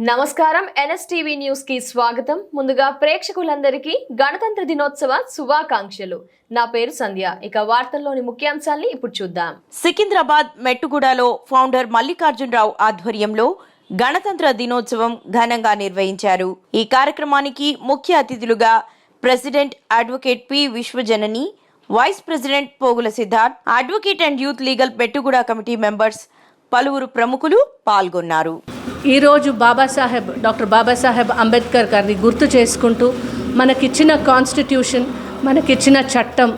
నమస్కారం NSTV news కి స్వాగతం. ముందుగా ప్రేక్షకులందరికీ గణతంత్ర దినోత్సవ శుభాకాంక్షలు. నా పేరు సంధ్య. ఇక వార్తల్లోని ముఖ్యాంశాల్ని ఇప్పుడు చూద్దాం. సికింద్రాబాద్ మెట్టుగూడలో ఫౌండర్ మల్లికార్జునరావు ఆధ్వర్యంలో గణతంత్ర దినోత్సవం ఘనంగా నిర్వహించారు. ఈ కార్యక్రమానికి ముఖ్య అతిథులుగా president advocate P Vishwajanani, vice president Pogula Siddharth, advocate and youth legal Mettuguda committee members, పలువురు ప్రముఖులు పాల్గొన్నారు. ఈరోజు డాక్టర్ బాబాసాహెబ్ అంబేద్కర్ గారిని గుర్తు చేసుకుంటూ మనకిచ్చిన కాన్స్టిట్యూషన్, మనకిచ్చిన చట్టం,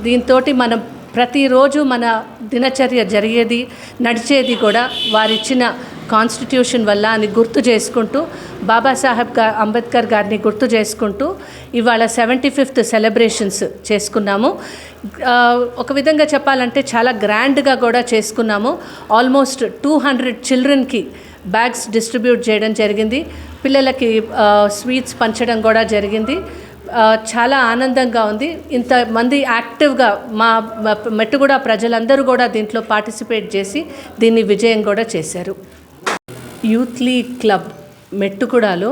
దీంతో మనం ప్రతిరోజు మన దినచర్య జరిగేది నడిచేది కూడా వారిచ్చిన కాన్స్టిట్యూషన్ వల్ల అని గుర్తు చేసుకుంటూ బాబాసాహెబ్ అంబేద్కర్ గారిని గుర్తు చేసుకుంటూ ఇవాళ 75th సెలబ్రేషన్స్ చేసుకున్నాము. ఒక విధంగా చెప్పాలంటే చాలా గ్రాండ్గా కూడా చేసుకున్నాము. ఆల్మోస్ట్ 200 చిల్డ్రన్కి బ్యాగ్స్ డిస్ట్రిబ్యూట్ చేయడం జరిగింది. పిల్లలకి స్వీట్స్ పంచడం కూడా జరిగింది. చాలా ఆనందంగా ఉంది. ఇంతమంది యాక్టివ్గా మా మెట్టుగూడ ప్రజలందరూ కూడా దీంట్లో పార్టిసిపేట్ చేసి దీన్ని విజయం కూడా చేశారు. యూత్ లీగ్ క్లబ్ మెట్టుగూడలో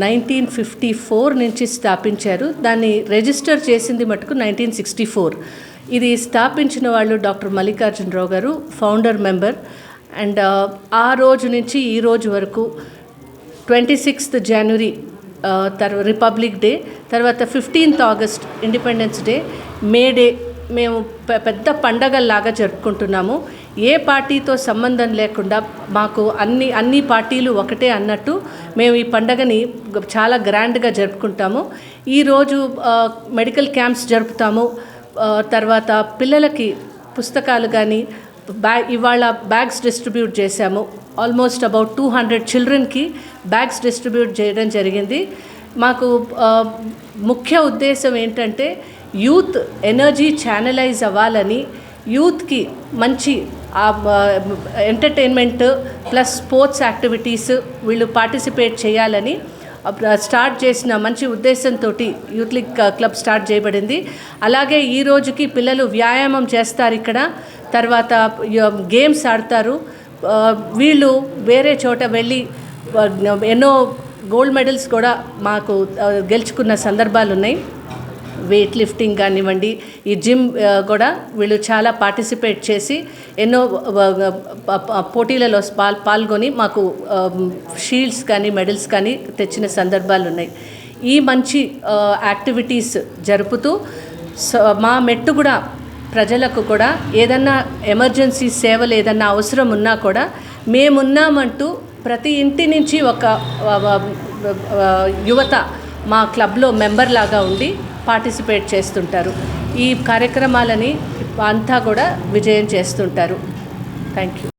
1954 నుంచి స్థాపించారు. దాన్ని రిజిస్టర్ చేసింది మటుకు 1964. ఇది స్థాపించిన వాళ్ళు డాక్టర్ మల్లికార్జునరావు గారు, ఫౌండర్ మెంబర్. అండ్ ఆ రోజు నుంచి ఈ రోజు వరకు 26th జనవరి రిపబ్లిక్ డే, తర్వాత 15th ఆగస్ట్ ఇండిపెండెన్స్ డే, మే డే మేము పెద్ద పండగల్లాగా జరుపుకుంటున్నాము. ఏ పార్టీతో సంబంధం లేకుండా మాకు అన్ని పార్టీలు ఒకటే అన్నట్టు మేము ఈ పండగని చాలా గ్రాండ్గా జరుపుకుంటాము. ఈరోజు మెడికల్ క్యాంప్స్ జరుపుతాము. తర్వాత పిల్లలకి పుస్తకాలు కానీ ఇవాళ బ్యాగ్స్ డిస్ట్రిబ్యూట్ చేశాము. ఆల్మోస్ట్ అబౌట్ 200 చిల్డ్రన్కి బ్యాగ్స్ డిస్ట్రిబ్యూట్ చేయడం జరిగింది. మాకు ముఖ్య ఉద్దేశం ఏంటంటే యూత్ ఎనర్జీ ఛానలైజ్ అవ్వాలని, యూత్కి మంచి ఎంటర్టైన్మెంట్ ప్లస్ స్పోర్ట్స్ యాక్టివిటీస్ వీళ్ళు పార్టిసిపేట్ చేయాలని స్టార్ట్ చేసిన మంచి ఉద్దేశంతో యూత్ లీగ్ క్లబ్ స్టార్ట్ చేయబడింది. అలాగే ఈ రోజుకి పిల్లలు వ్యాయామం చేస్తారు, ఇక్కడ తర్వాత గేమ్స్ ఆడతారు. వీళ్ళు వేరే చోట వెళ్ళి ఎన్నో గోల్డ్ మెడల్స్ కూడా మాకు గెలుచుకున్న సందర్భాలు ఉన్నాయి. వెయిట్ లిఫ్టింగ్ కానివ్వండి, ఈ జిమ్ కూడా వీళ్ళు చాలా పార్టిసిపేట్ చేసి ఎన్నో పోటీలలో పాల్గొని మాకు షీల్డ్స్ కానీ మెడల్స్ కానీ తెచ్చిన సందర్భాలు ఉన్నాయి. ఈ మంచి యాక్టివిటీస్ జరుపుతూ మా మెట్టుగూడ ప్రజలకు కూడా ఏదన్నా ఎమర్జెన్సీ సేవలు ఏదన్నా అవసరం ఉన్నా కూడా మేమున్నామంటూ ప్రతి ఇంటి నుంచి ఒక యువత మా క్లబ్లో మెంబర్ లాగా ఉండి పార్టిసిపేట్ చేస్తుంటారు. ఈ కార్యక్రమాలని అంతా కూడా విజయం చేస్తుంటారు. Thank you.